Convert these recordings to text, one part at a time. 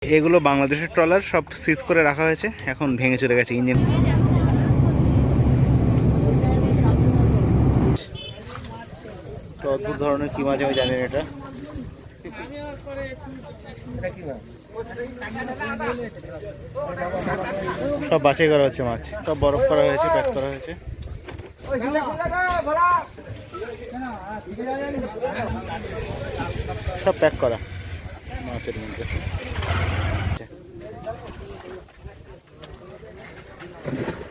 এগুলো বাংলাদেশের ট্রলার, সব সিজ করে রাখা হয়েছে, এখন ভেঙে চলে গেছে ইঞ্জিন। তো অদ্ভুত ধরনের কি মাছ আমি জানি না এটা। সব বাছাই করা হচ্ছে মাছ, সব বরফ করা হয়েছে, প্যাক করা হয়েছে। সব প্যাক করা মাছের মধ্যে।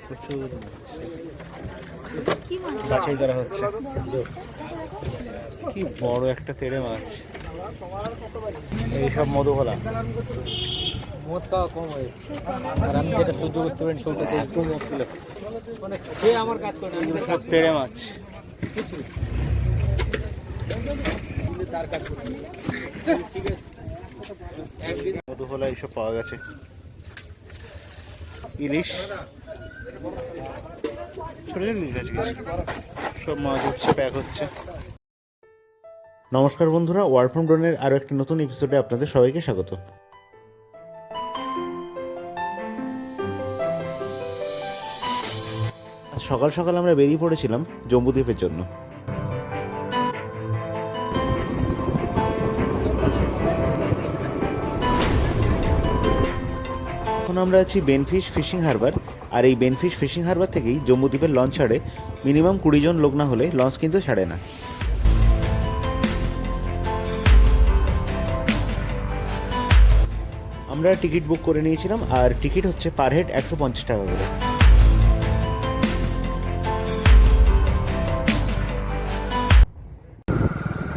প্রচুর বাছাই করা হচ্ছে। কি বড় একটা তেড়ে মাছ, এইসব মধুভোলা। মদ খাওয়া কম হয়েছে, আর আমি যেটা সহ্য করতে পারি সেটাতে একটু মদ খেলে মানে সে আমার কাজ করে না। তেড়ে মাছ কিছু তার কাজ করে ঠিক আছে। একদিন মধুভোলা এইসব পাওয়া গেছে, ইলিশ, ছোট ছোট ইলিশ আছে কিছু। সব মাছ হচ্ছে, প্যাক হচ্ছে। নমস্কার বন্ধুরা, ওয়ার্ক ফ্রম ড্রোনের আরও একটি নতুন এপিসোডে আপনাদের সবাইকে স্বাগত। সকাল সকাল আমরা বেরিয়ে পড়েছিলাম জম্বুদ্বীপের জন্য। এখন আমরা আছি বেনফিশ ফিশিং হারবার, আর এই বেনফিশ ফিশিং হারবার থেকেই জম্বুদ্বীপের লঞ্চ ছাড়ে। মিনিমাম 20 জন লোক না হলে লঞ্চ কিন্তু ছাড়ে না। আমরা টিকিট বুক করে নিয়েছিলাম, আর টিকিট হচ্ছে পার হেড 150 টাকা করে।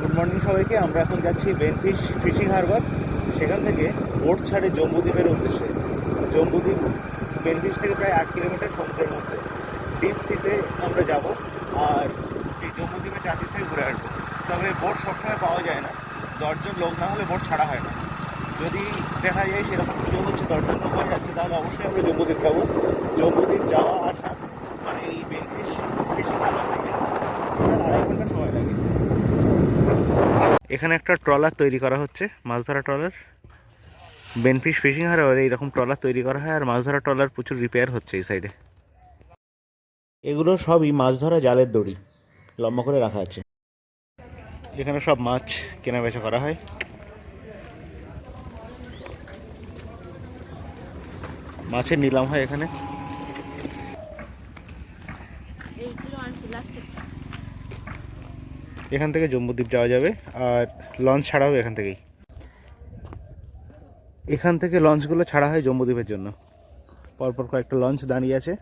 গুড মর্নিং সবাইকে। আমরা এখন যাচ্ছি বেনফিশ ফিশিং হারবার। সেখান থেকে বোট ছাড়ে জম্বুদ্বীপের উদ্দেশ্যে। জম্বুদ্বীপ বেনফিশ থেকে প্রায় 8 কিলোমিটার সমুদ্রের মধ্যে। ডিপ সিতে আমরা যাব, আর এই জম্বুদ্বীপের চারদিক থেকে ঘুরে আসবো। তবে বোট সবসময় পাওয়া যায় না, 10 জন লোক না হলে বোট ছাড়া হয় না। যদি দেখা যায় সেরকম সুযোগ হচ্ছে 10 জন লোক হয়ে যাচ্ছে, তাহলে অবশ্যই আমরা জম্বুদ্বীপ যাবো। জম্বুদ্বীপ যাওয়া আসা মানে এই বেনফিশ ফিশিং হারবার থেকে 2.5 ঘন্টা সময় লাগে। এখানে একটা ট্রলার তৈরি করা হচ্ছে, মাছ ধরা ট্রলার। বেনফিশ ফিশিং হারবারে এইরকম ট্রলার তৈরি করা হয়, আর মাছ ধরা ট্রলার প্রচুর রিপেয়ার হচ্ছে এই সাইডে। এগুলো সবই মাছ ধরা জালের দড়ি, লম্বা করে রাখা আছে। এখানে সব মাছ কেনা বেচা করা হয়। মাছের নিলাম হয় এখানে। এখান থেকে জম্বুদ্বীপ যাওয়া যাবে, আর লঞ্চ ছাড়া হবে এখান থেকেই। এখান থেকে লঞ্চগুলো ছাড়া হয় জম্বুদ্বীপের জন্য। পরপর কয়েকটা লঞ্চ দাঁড়িয়ে আছে।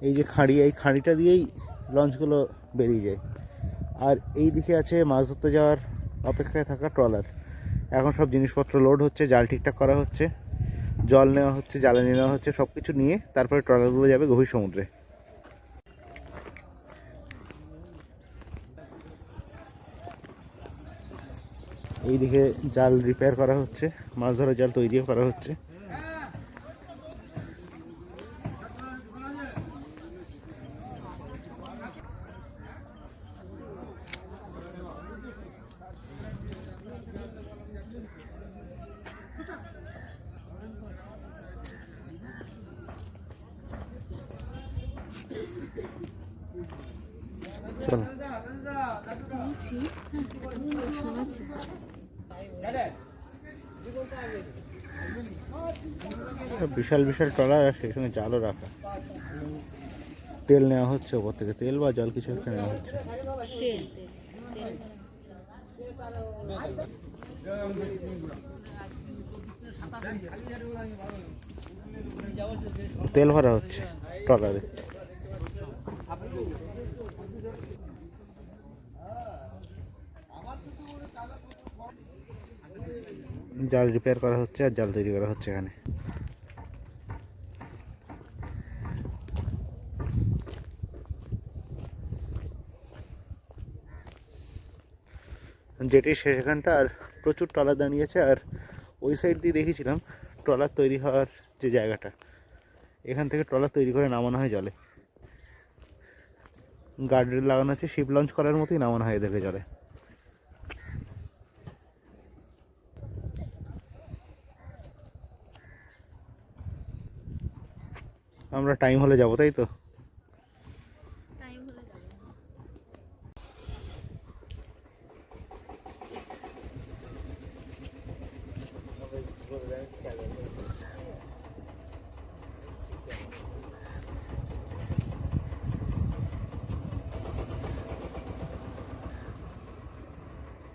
এই যে খাঁড়ি, এই খাঁড়িটা দিয়েই লঞ্চগুলো বেরিয়ে যায়। আর এই দিকে আছে মাছ ধরতে যাওয়ার অপেক্ষায় থাকা ট্রলার। এখন সব জিনিসপত্র লোড হচ্ছে, জাল ঠিকঠাক করা হচ্ছে, জল নেওয়া হচ্ছে, জ্বালানি নেওয়া হচ্ছে, সব কিছু নিয়ে তারপরে ট্রলারগুলো যাবে গভীর সমুদ্রে। এইদিকে জাল রিপেয়ার করা হচ্ছে, মাছ ধরার জাল তৈরিও করা হচ্ছে। চলো, বিশাল বিশাল ট্রলার আছে, এখানে জালও রাখা। তেল নেওয়া হচ্ছে ওপর থেকে, তেল বা জল কিছু একটা নেওয়া হচ্ছে। তেল ভরা হচ্ছে ট্রলারে। জাল রিপেয়ার করা হচ্ছে, আর জাল তৈরি করা হচ্ছে এখানে। যেটি সেখানটা আর প্রচুর ট্রলার দাঁড়িয়েছে। আর ওই সাইড দিয়ে দেখেছিলাম ট্রলার তৈরি হওয়ার যে জায়গাটা, এখান থেকে ট্রলার তৈরি করে নামানো হয় জলে। গার্ডরেল লাগানো আছে, শিপ লঞ্চ করার মতোই নামানো হয় এদেরকে জলে। আমরা টাইম হলে যাবো, তাই তো? টাইম হলে যাবে।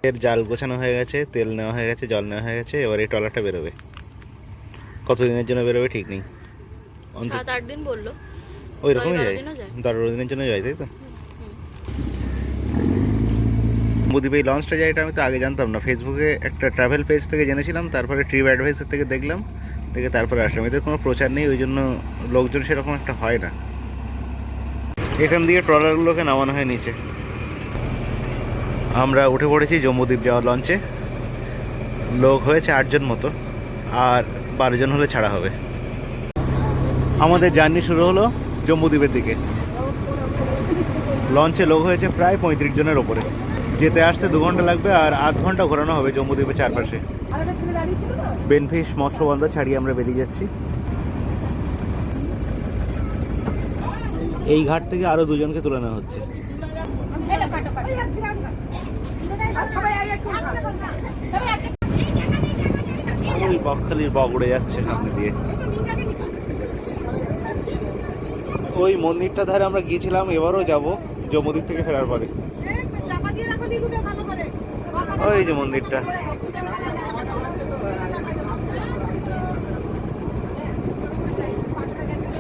এর জাল গোছানো হয়ে গেছে, তেল নেওয়া হয়ে গেছে, জল নেওয়া হয়ে গেছে, এবার এই ট্রলারটা বেরোবে। কতদিনের জন্য বেরোবে ঠিক নেই, 7-8 দিন বললো। ওই রকমই 10-12 যায়, দিনও যায়। 12 দিনের জন্য যায়, তাই তো? জম্বুদ্বীপে এই লঞ্চটা যায় এটা আমি তো আগে জানতাম না, ফেসবুকে একটা ট্রাভেল পেজ থেকে জেনেছিলাম, তারপরে ট্রিপ অ্যাডভাইসার থেকে দেখলাম, দেখে তারপরে আসলাম। এদের কোনো প্রচার নেই, ওই জন্য লোকজন সেরকম একটা হয় না। এখান দিয়ে ট্রলারগুলোকে নামানো হয় নিচে। আমরা উঠে পড়েছি জম্বুদ্বীপ যাওয়ার লঞ্চে। লোক হয়েছে 8 জন মতো, আর 12 জন হলে ছাড়া হবে। আমাদের জার্নি শুরু হলো জম্বুদ্বীপের দিকে। লঞ্চে লোক হয়েছে প্রায় 35 জনের ওপরে। যেতে আসতে 2 ঘন্টা লাগবে, আর আধ ঘন্টা ঘোরানো হবে জম্বুদ্বীপের চারপাশে। বেনফিশ মৎস্য বন্দর ছাড়িয়ে আমরা বেরিয়ে যাচ্ছি। এই ঘাট থেকে আরো 2 জনকে তুলে নেওয়া হচ্ছে। ওই বকখালির বক উড়ে যাচ্ছে সামনে দিয়ে। ওই মন্দিরটা ধারে আমরা গিয়েছিলাম, এবারও যাব জম্বুদ্বীপ থেকে ফেরার পরে। ওই যে মন্দিরটা,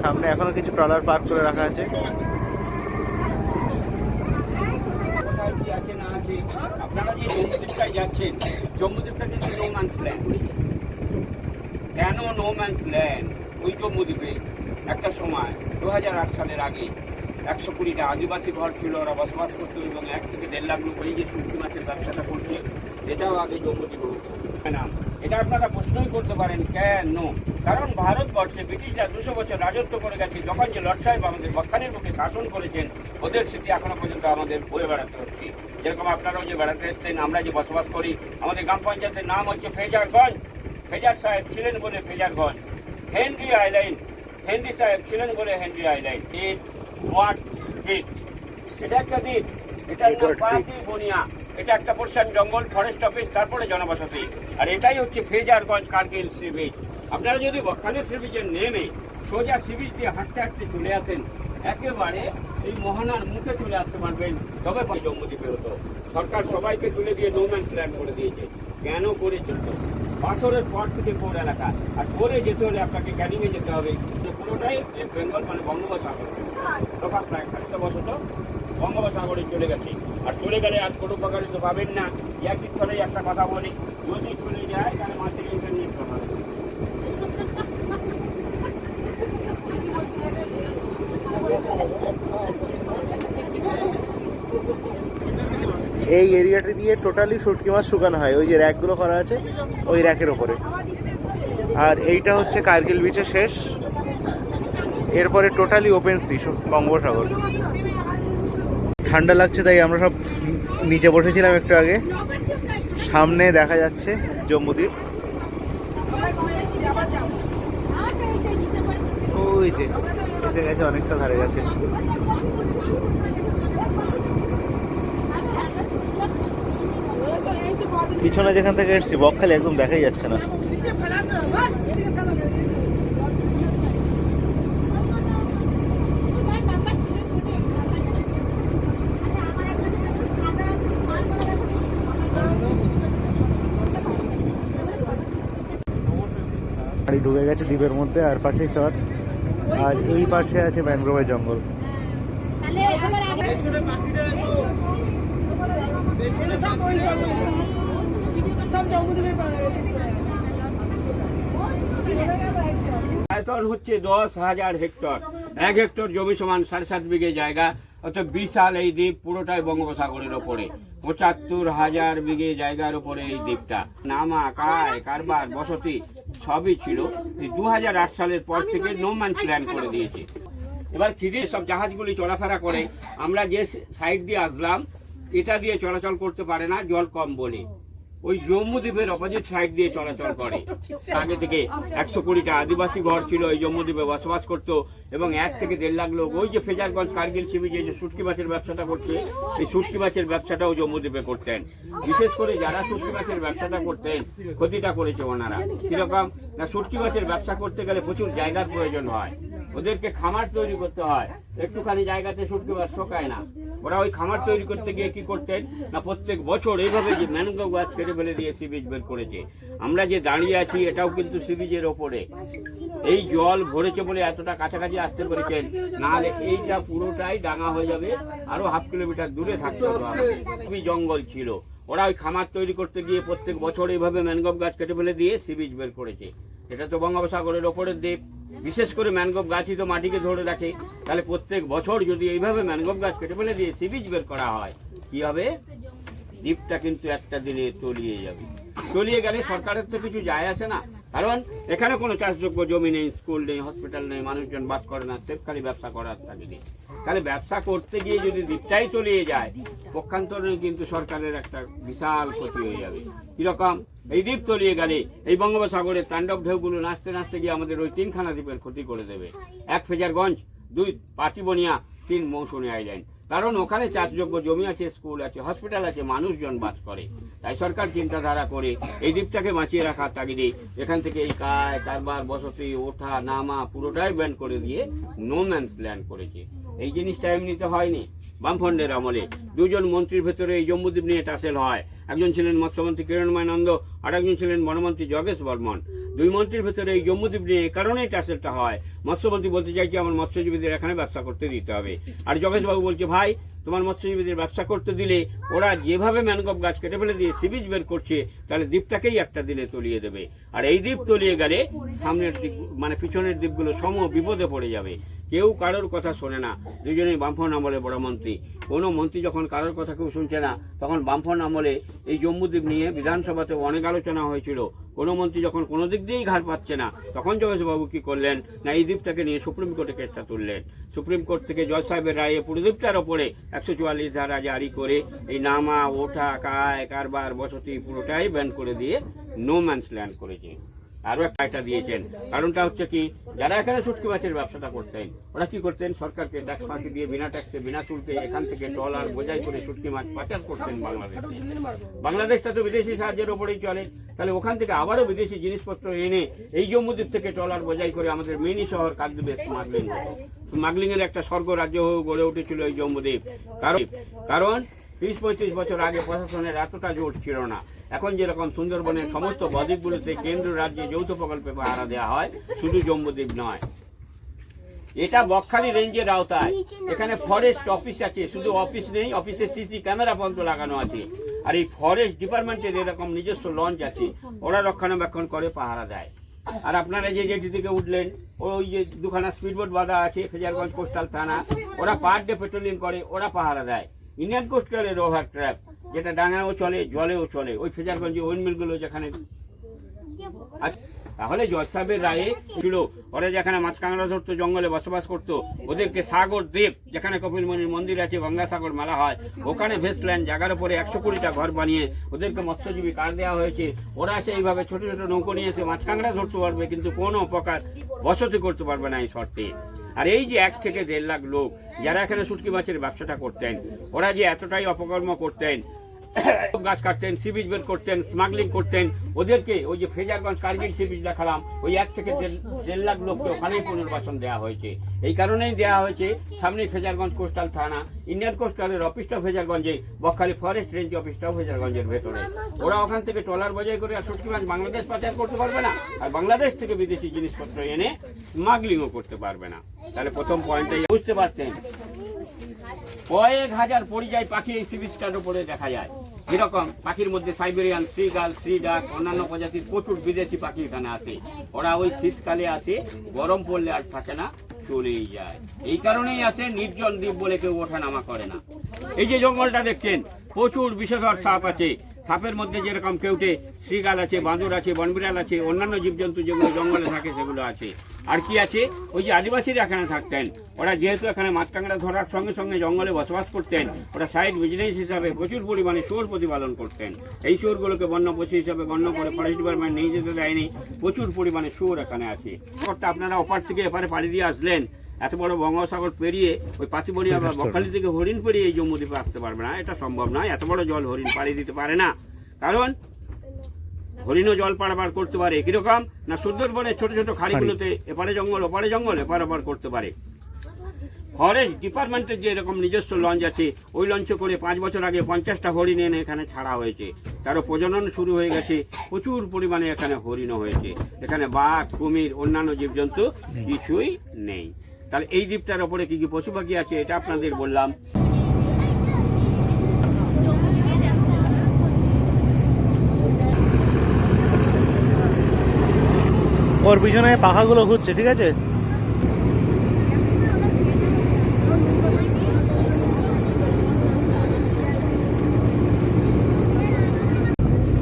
সামনে এখনো কিছু ট্রলার পার্ক করে রাখা আছে। আপনারা যে জম্বুদ্বীপটায় যাচ্ছেন, জম্বুদ্বীপটা কিন্তু নো ম্যানস ল্যান্ড। কেন নো ম্যানস ল্যান্ড? ওই জম্বুদ্বীপে একটা সময় 2008 সালের আগে 120টা আদিবাসী ঘর ছিল, ওরা বসবাস করতো, এবং 1 থেকে 1.5 লাখ লোক এই যে শুটকি মাছের ব্যবসাটা করছে, এটাও আগে জম্বুদ্বীপ হতো। নাম এটা আপনারা প্রশ্নই করতে পারেন কেন? কারণ ভারতবর্ষে ব্রিটিশরা 200 বছর রাজত্ব করে গেছে। যখন যে লর্ড সাহেব আমাদের বকখালির বুকে শাসন করেছেন, ওদের স্মৃতি এখনো পর্যন্ত আমাদের বয়ে বেড়াতে হচ্ছে। যেরকম আপনারাও যে বেড়াতে এসছেন, আমরা যে বসবাস করি, আমাদের গ্রাম পঞ্চায়েতের নাম হচ্ছে ফেজারগঞ্জ। ফেজার সাহেব ছিলেন বলে ফেজারগঞ্জ। হেনরি আইল্যান্ড, হেনরি সাহেব ছিলেন বলে Henry island. It what it, এটা একটা দ্বীপ, এটার নাম পাতি বনিয়া। এটা একটা পোর্শন জঙ্গল, ফরেস্ট অফিস, তারপরে জনবসতি। আর এটাই হচ্ছে ফেজারগঞ্জ কার্গিল সি বিচ। আপনারা যদি বকখালির সি বিচে নেমে সোজা সি বিচ দিয়ে হাঁটতে হাঁটতে চলে আসেন, একেবারে এই মোহনার মুখে চলে আসতে পারবেন। তবে জম্বুদ্বীপে হতো। সরকার সবাইকে তুলে দিয়ে নো ম্যানস ল্যান্ড করে দিয়েছে। কেন করেছিল? পাথরের পর থেকে কোর এলাকা, আর কোরে যেতে হলে আপনাকে ক্যানিংয়ে যেতে হবে। পুরোটাই বেঙ্গল মানে বঙ্গোপসাগর। তখন প্রায় খাদ্যবশত বঙ্গোপসাগরে চলে গেছে। আর চলে গেলে আর কোনো প্রকারে তো পাবেন না। একই স্থলে একটা কথা বলি, যদি চলে যায় তাহলে মাছের ইন্টারনেট পাবে। এই এরিয়াটি দিয়ে টোটালি শুটকি মাছ শুকানো হয়, ওই যে র্যাকগুলো করা আছে ওই র্যাকের ওপরে। আর এইটা হচ্ছে কার্গিল বিচের শেষ, এরপরে টোটালি ওপেন সি, বঙ্গোপসাগর। ঠান্ডা লাগছে তাই আমরা সব নিচে বসেছিলাম একটু আগে। সামনে দেখা যাচ্ছে জম্বুদ্বীপ, ওই যে এসে গেছে, অনেকটা ধারে গেছে। পিছনে যেখান থেকে এসছি বকখালি একদম দেখাই যাচ্ছে না। গাড়ি ঢুকে গেছে দ্বীপের মধ্যে, আর পাশেই চর, আর এই পাশে আছে ম্যানগ্রোভের জঙ্গল। আয়তন হচ্ছে 10,000 হেক্টর। 1 হেক্টর জমি সমান 7.5 বিঘে জায়গা। অর্থাৎ বিশাল এই দ্বীপ, পুরোটাই বঙ্গোপসাগরের ওপরে। 75,000 বিঘে জায়গার উপরে এই দ্বীপটা। নামা, কায়, কারবার, বসতি সবই ছিল। 2008 সালের পর থেকে নো ম্যানস ল্যান্ড করে দিয়েছে। এবার খিদির সব জাহাজগুলি চলাফেরা করে। আমরা যে সাইড দিয়ে আসলাম, এটা দিয়ে চলাচল করতে পারে না, জল কম বলে। ওই জম্মুদ্বীপের অপোজিট সাইড দিয়ে চলাচল করে। আগে থেকে 120টা আদিবাসী ঘর ছিল এই জম্মুদ্বীপে বসবাস করতো, এবং 1 থেকে 1.5 লাখ লোক ওই যে ফেজারগঞ্জ কার্গিল সি বিচে যে শুটকি মাছের ব্যবসাটা করছে, এই শুটকি মাছের ব্যবসাটাও জম্মুদ্বীপে করতেন। বিশেষ করে যারা শুটকি মাছের ব্যবসাটা করতেন ক্ষতিটা করেছে ওনারা। কিরকম না, শুটকি মাছের ব্যবসা করতে গেলে প্রচুর জায়গার প্রয়োজন হয়, ওদেরকে খামার তৈরি করতে হয়, একটুখানি জায়গাতে শুটকি মাছ শোকায় না। ওরা ওই খামার তৈরি করতে গিয়ে কি করতেন না, প্রত্যেক বছর এইভাবে যে ম্যানগ্রোভ গাছ কেটে ফেলে দিয়ে সি বিচ বের করেছে। আমরা যে দাঁড়িয়ে আছি এটাও কিন্তু সি বিচের ওপরে, এই জল ভরেছে বলে এতটা কাছাকাছি আসতে পেরেছেন, নাহলে এইটা পুরোটাই ডাঙা হয়ে যাবে, আরো 1/2 কিলোমিটার দূরে থাকতে হবে। খুবই জঙ্গল ছিল, ওরা ওই খামার তৈরি করতে গিয়ে প্রত্যেক বছর এইভাবে ম্যানগ্রোভ গাছ কেটে ফেলে দিয়ে সি বিচ বের করেছে। এটা তো বঙ্গোপসাগরের ওপরের দ্বীপ, বিশেষ করে ম্যানগ্রোভ গাছই তো মাটিকে ধরে রাখে। তাহলে প্রত্যেক বছর যদি এইভাবে ম্যানগ্রোভ গাছ কেটে ফেলে দিয়ে সি বিচ বের করা হয়, কি হবে, দ্বীপটা কিন্তু একটা দিনে তলিয়ে যাবে। তলিয়ে গেলে সরকারের তো কিছু যায় আসে না, কারণ এখানে কোনো চাষযোগ্য জমি নেই, স্কুল নেই, হসপিটাল নেই, মানুষজন বাস করে না, সেফ খালি ব্যবসা করার থাকে। তাহলে ব্যবসা করতে গিয়ে যদি দ্বীপটাই তলিয়ে যায়, পক্ষান্তরে কিন্তু সরকারের একটা বিশাল ক্ষতি হয়ে যাবে। কিরকম, এই দ্বীপ তলিয়ে গেলে এই বঙ্গোপসাগরের তাণ্ডব ঢেউগুলো নাচতে নাচতে গিয়ে আমাদের ওই 3খানা দ্বীপের ক্ষতি করে দেবে। 1 ফেজারগঞ্জ, 2 পাচিবনিয়া, 3 মৌসুমী আইল্যান্ড। কারণ ওখানে চাষযোগ্য জমি আছে, স্কুল আছে, হসপিটাল আছে, মানুষজন বাস করে। তাই সরকার চিন্তাধারা করে এই দ্বীপটাকে বাঁচিয়ে রাখার তাগিদে এখান থেকে এই কারবার, বসতি, ওঠা নামা পুরোটাই ব্যান করে দিয়ে নো ম্যানস ল্যান্ড করেছে। এই জিনিসটা এমনিতে হয়নি, বামফ্রন্টের আমলে 2 জন মন্ত্রীর ভেতরে এই জম্মুদ্বীপ নিয়ে টাসেল হয়। একজন ছিলেন মৎস্যমন্ত্রী কিরণময় নন্দ, আর একজন ছিলেন বনমন্ত্রী যোগেশ বর্মন। 2 মন্ত্রীর ভেতরে এই জম্মুদ্বীপ নিয়ে এই কারণেই টাসেলটা হয়। মৎস্যমন্ত্রী বলতে চাইছে আমার মৎস্যজীবীদের এখানে ব্যবসা করতে দিতে হবে, আর যোগেশবাবু বলছে ভাই তোমার মৎস্যজীবীদের ব্যবসা করতে দিলে ওরা যেভাবে ম্যানগ্রোভ গাছ কেটে ফেলে দিয়ে সি বিচ বের করছে, তাহলে দ্বীপটাকেই একটা দিনে তলিয়ে দেবে। আর এই দ্বীপ তলিয়ে গেলে সামনের দিক মানে পিছনের দ্বীপগুলো সমূহ বিপদে পড়ে যাবে। কেউ কারোর কথা শোনে না, দুজনেই বামফ্রন্ট আমলে বড় মন্ত্রী। কোনো মন্ত্রী যখন কারোর কথা কেউ শুনছে না, তখন বামফ্রন্ট আমলে এই জম্মুদ্বীপ নিয়ে বিধানসভাতে অনেক আলোচনা হয়েছিল। কোনো মন্ত্রী যখন কোনো দিক দিয়েই ঘাড় পাচ্ছে না, তখন যোগেশবাবু কি করলেন না, এই দ্বীপটাকে নিয়ে সুপ্রিম কোর্টে কেসটা তুললেন। সুপ্রিম কোর্ট থেকে জজ সাহেবের রায়ে পুরো দ্বীপটার ওপরে 144 ধারা জারি করে এই নামা, ওঠা, কারবার, বসতি পুরোটাই ব্যান করে দিয়ে নো ম্যানস ল্যান্ড করেছে। আরও একটা দিয়েছেন, কারণটা হচ্ছে কি, যারা এখানে শুটকি মাছের ব্যবসাটা করতেন ওরা কি করতেন, সরকারকে ট্যাক্স ফাঁকি দিয়ে বিনা ট্যাক্সে বিনা শুল্কে এখান থেকে ট্রলার বোঝাই করে শুটকি মাছ পাচার করতেন বাংলাদেশে। বাংলাদেশটা তো বিদেশি সাহায্যের ওপরেই চলে, তাহলে ওখান থেকে আবারও বিদেশি জিনিসপত্র এনে এই জম্মুদ্বীপ থেকে ট্রলার বোঝাই করে আমাদের মিনি শহর কাকদ্বীপে স্মাগলিং হতো। স্মাগলিংয়ের একটা স্বর্গ রাজ্য হয়ে গড়ে উঠেছিল এই জম্মুদ্বীপ। কারণ 30-35 বছর আগে প্রশাসনের এতটা জোর ছিল না। এখন যেরকম সুন্দরবনের সমস্ত বদ্বীপগুলোতে কেন্দ্র রাজ্যে যৌথ প্রকল্পে পাহারা দেওয়া হয়, শুধু জম্মুদ্বীপ নয়, এটা বকখালি রেঞ্জের আওতায়। এখানে ফরেস্ট অফিস আছে, শুধু অফিস নেই, অফিসে সিসি ক্যামেরা পর্যন্ত লাগানো আছে। আর এই ফরেস্ট ডিপার্টমেন্টের এরকম নিজস্ব লঞ্চ আছে, ওরা রক্ষণাবেক্ষণ করে পাহারা দেয়। আর আপনারা যে যেটি থেকে উঠলেন, ওই যে 2খানা স্পিডবোট বাঁধা আছে ফেজারগঞ্জ কোস্টাল থানা, ওরা পার ডে পেট্রোলিং করে, ওরা পাহারা দেয়। ইন্ডিয়ান কোস্টালের ওভার ট্র্যাপ, যেটা ডাঙাও চলে জলেও চলে, ওই ফেজারগঞ্জে ওয়েল মিলগুলো যেখানে। তাহলে জজ সাহেবের রায়ে ছিল, ওরা যেখানে মাছ কাঁকড়া ধরতো, জঙ্গলে বসবাস করতো, ওদেরকে সাগর দ্বীপ, যেখানে কপিলমণির মন্দির আছে, গঙ্গাসাগর মেলা হয়, ওখানে ভেস্টল্যান্ড জায়গার উপরে 120টা ঘর বানিয়ে ওদেরকে মৎস্যজীবী কার্ড দেওয়া হয়েছে। ওরা সেইভাবে ছোট ছোট নৌকো নিয়ে এসে মাছ কাঁকড়া ধরতে পারবে, কিন্তু কোনো প্রকার বসতি করতে পারবে না এই শর্তে। আর এই যে 1 থেকে 1.5 লাখ লোক যারা এখানে শুটকি মাছের ব্যবসাটা করতেন, ওরা যে এতটাই অপকর্ম করতেন, গাছ কাটতেন, সি বিচ বের করতেন, স্মাগলিং করতেন, ওদেরকে ওই যে ফেজারগঞ্জ কার্গিল সি বিচ দেখালাম, ওই 1 থেকে 1.5 লাখ লোককে ওখানেই পুনর্বাসন দেওয়া হয়েছে। এই কারণেই দেওয়া হয়েছে, সামনে ফেজারগঞ্জ কোস্টাল থানা, ইন্ডিয়ান কোস্টালের অফিসটাও ফেজারগঞ্জে, বকখালি ফরেস্ট রেঞ্জ অফিসটাও ফেজারগঞ্জের ভেতরে। ওরা ওখান থেকে ট্রলার বোঝাই করে আর শুটকি মাছ বাংলাদেশ পাচার করতে পারবে না, আর বাংলাদেশ থেকে বিদেশি জিনিসপত্র এনে স্মাগলিংও করতে পারবে না। তাহলে প্রথম পয়েন্টটাই বুঝতে পারছেন, কয়েক হাজার পরিযায়ী পাখি এই সি বিচটার উপরে দেখা যায়। যেরকম পাখির মধ্যে সাইবেরিয়ান শ্রীগাল, শ্রীডাক, অন্যান্য প্রজাতির প্রচুর বিদেশি পাখি এখানে আসে। ওরা ওই শীতকালে আসে, গরম পড়লে আর থাকে না, চলেই যায়। এই কারণেই আসে, নির্জন দ্বীপ বলে কেউ ওঠা নামা করে না। এই যে জঙ্গলটা দেখছেন, প্রচুর বিষধর সাপ আছে, সাপের মধ্যে যেরকম কেউটে, শ্রীগাল আছে, বাঁদর আছে, বনবিড়াল আছে, অন্যান্য জীবজন্তু যেগুলো জঙ্গলে থাকে সেগুলো আছে। আর কি আছে, ওই যে আদিবাসীরা এখানে থাকতেন, ওরা যেহেতু এখানে মাছ কাঁকড়া ধরার সঙ্গে সঙ্গে জঙ্গলে বসবাস করতেন, ওরা সাইড বিজনেস হিসাবে প্রচুর পরিমাণে শুয়োর প্রতিপালন করতেন। এই শুয়োরগুলোকে বন্য পশু হিসাবে গণ্য করে ফরেস্ট ডিপার্টমেন্ট নিয়ে যেতে দেয়নি। প্রচুর পরিমাণে শুয়োর এখানে আছে। আপনারা ওপার থেকে এপারে পাড়ি দিয়ে আসলেন, এত বড় বঙ্গোপসাগর পেরিয়ে ওই পাঁচিবড়িয়া বা বকখালি থেকে হরিণ পেরিয়ে এই জম্মুদ্বীপে আসতে পারবে না, এটা সম্ভব নয়। এত বড় জল হরিণ পাড়ি দিতে পারে না, কারণ হরিণও জল পারাপার করতে পারে। কিরকম না, সুন্দরবনের ছোট ছোট খাড়িগুলোতে এপারে জঙ্গল ওপারে জঙ্গল এপার করতে পারে। ফরেস্ট ডিপার্টমেন্টের যে এরকম নিজস্ব লঞ্চ আছে, ওই লঞ্চে করে 5 বছর আগে 50টা হরিণ এনে এখানে ছাড়া হয়েছে। তারও প্রজনন শুরু হয়ে গেছে, প্রচুর পরিমাণে এখানে হরিণও হয়েছে। এখানে বাঘ, কুমির, অন্যান্য জীবজন্তু কিছুই নেই। তাহলে এই দ্বীপটার ওপরে কি কি পশু পাখি আছে এটা আপনাদের বললাম। জম্মুদ্বীপে যাচ্ছে আমরা। ওর পিছনে পাখাগুলো ঘুরছে, ঠিক আছে।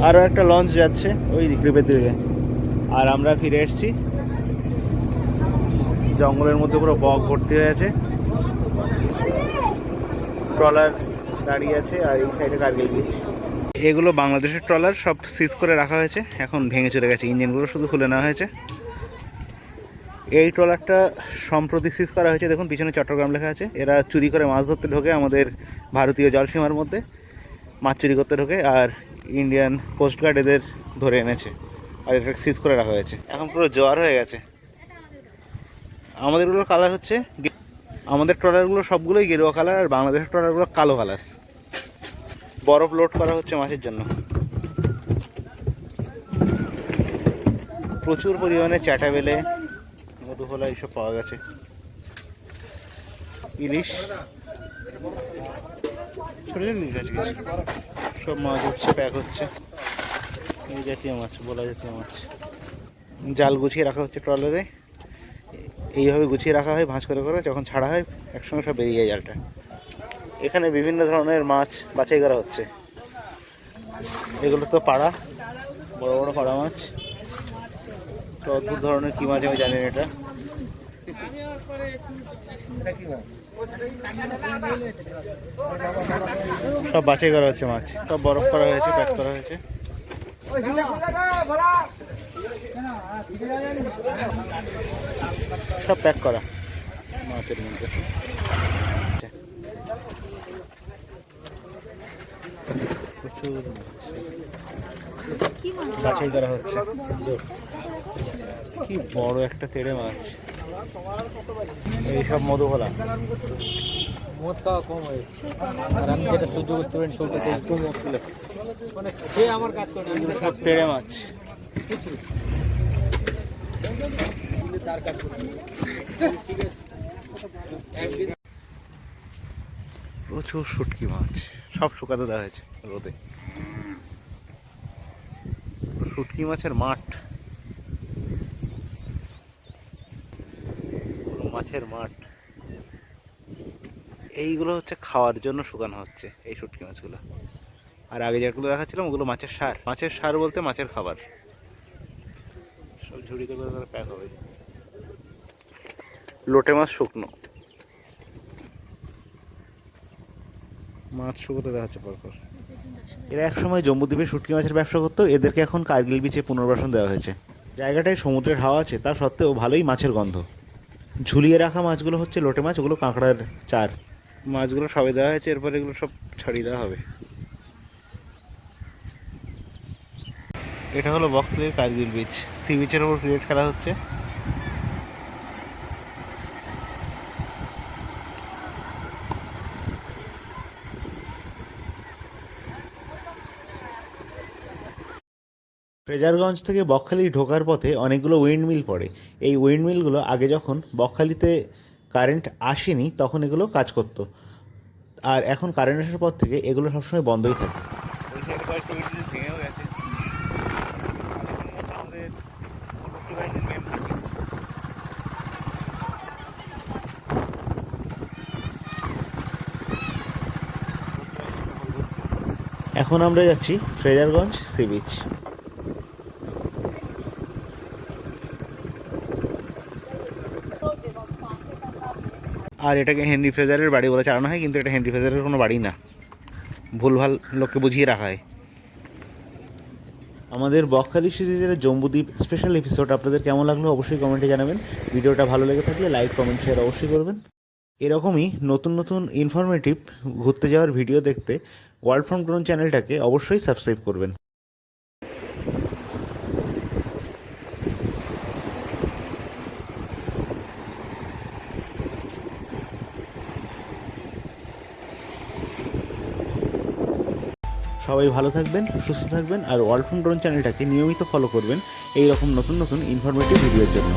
আরো একটা লঞ্চ যাচ্ছে ওই দ্বীপের দিকে, আর আমরা ফিরে এসেছি। জঙ্গলের মধ্যে পুরো বক ভর্তি হয়ে আছে, ট্রলার দাঁড়িয়ে আছে, আর এই সাইডে কার্গিল বিচ। এগুলো বাংলাদেশের ট্রলার, সব সিজ করে রাখা হয়েছে, এখন ভেঙে চলে গেছে, ইঞ্জিনগুলো শুধু খুলে নেওয়া হয়েছে। এই ট্রলারটা সম্প্রতি সিজ করা হয়েছে, দেখুন পিছনে চট্টগ্রাম লেখা আছে। এরা চুরি করে মাছ ধরতে ঢোকে আমাদের ভারতীয় জলসীমার মধ্যে, মাছ চুরি করতে ঢোকে, আর ইন্ডিয়ান কোস্টগার্ড এদের ধরে এনেছে, আর এটা সিজ করে রাখা হয়েছে। এখন পুরো জোয়ার হয়ে গেছে। আমাদেরগুলোর কালার হচ্ছে, আমাদের ট্রলারগুলো সবগুলোই গেরুয়া কালার, আর বাংলাদেশের ট্রলারগুলো কালো কালার। বরফ লোড করা হচ্ছে মাছের জন্য। প্রচুর পরিমাণে চ্যাটাবেলে, মধুফলা এইসব পাওয়া গেছে, ইলিশ, ছোটো ছোটো ইলিশ আছে কিছু। সব মাছ হচ্ছে, প্যাক হচ্ছে। এই জাতীয় মাছ, বলা জাতীয় মাছ। জাল গুছিয়ে রাখা হচ্ছে ট্রলারে, এইভাবে গুছিয়ে রাখা হয় ভাঁজ করে করে, যখন ছাড়া হয় একসঙ্গে সব বেরিয়ে যায় জালটা। এখানে বিভিন্ন ধরনের মাছ বাছাই করা হচ্ছে। এগুলো তো পাড়া, বড় বড় পাড়া মাছ। তো অদ্ভুত ধরনের কী মাছ আমি জানি না এটা। সব বাছাই করা হচ্ছে মাছ, সব বরফ করা হয়েছে, প্যাক করা হয়েছে। সব প্যাক করা মাছের মধ্যে। প্রচুর বাছাই করা হচ্ছে। কি বড় একটা তেড়ে মাছ, এইসব মধুফলা। মদ খাওয়া কম হয়েছে, আর আমি যেটা সহ্য করতে পারি সেটাতে একটু মদ তুলে, মানে সে আমার কাজ করে না, সব তেড়ে মাছ। তার কাজ করে ঠিক আছে। একদিন প্রচুর শুটকি মাছ, সব শুকাতে দেওয়া হয়েছে রোদে। শুটকি মাছের মাঠ, মাছের মাঠ। এইগুলো হচ্ছে খাওয়ার জন্য শুকানো হচ্ছে, এই শুটকি মাছগুলো। আর আগে যেগুলো দেখাচ্ছিলাম ওগুলো মাছের সার। মাছের সার বলতে মাছের খাবার। সব ঝুড়িতে করে প্যাক হবে। লোটে মাছ শুকনো, মাছ শুকোতে দেখা হচ্ছে পরপর। এরা একসময় জম্বুদ্বীপে শুটকি মাছের ব্যবসা করতো, এদেরকে এখন কার্গিল বিচে পুনর্বাসন দেওয়া হয়েছে। জায়গাটায় সমুদ্রের হাওয়া আছে, তা সত্ত্বেও ভালোই মাছের গন্ধ। ঝুলিয়ে রাখা মাছগুলো হচ্ছে লোটে মাছ, ওগুলো কাঁকড়ার চার। মাছগুলো সবে দেওয়া হয়েছে, এরপরে এগুলো সব ছাড়িয়ে দেওয়া হবে। এটা হলো বকখালির কার্গিল বিচ। সি বিচের ওপর ক্রিকেট খেলা হচ্ছে। ফ্রেজারগঞ্জ থেকে বকখালি ঢোকার পথে অনেকগুলো উইন্ডমিল পড়ে। এই উইন্ডমিলগুলো আগে যখন বকখালিতে কারেন্ট আসেনি তখন এগুলো কাজ করতো, আর এখন কারেন্ট আসার পর থেকে এগুলো সবসময় বন্ধই থাকে। এখন আমরা যাচ্ছি ফ্রেজারগঞ্জ সি বিচ। আর এটাকে হেনরি ফ্রেজারের বাড়ি বলে চালানো হয়, কিন্তু এটা হেনরি ফ্রেজারের কোনো বাড়ি না, ভুলভাল লোককে বুঝিয়ে রাখা হয়। আমাদের বকখালি সিরিজের জম্বুদ্বীপ স্পেশাল এপিসোড আপনাদের কেমন লাগলো অবশ্যই কমেন্টে জানাবেন। ভিডিওটা ভালো লেগে থাকলে লাইক কমেন্ট শেয়ার অবশ্যই করবেন। এরকমই নতুন নতুন ইনফরমেটিভ ঘুরতে যাওয়ার ভিডিও দেখতে ওয়ার্ল্ড ফ্রম ড্রোন চ্যানেলটাকে অবশ্যই সাবস্ক্রাইব করবেন। সবাই ভালো থাকবেন, সুস্থ থাকবেন, আর ওয়ার্ল্ড ফ্রম ড্রোন চ্যানেলটাকে নিয়মিত ফলো করবেন এই রকম নতুন নতুন ইনফরমেটিভ ভিডিওর জন্য।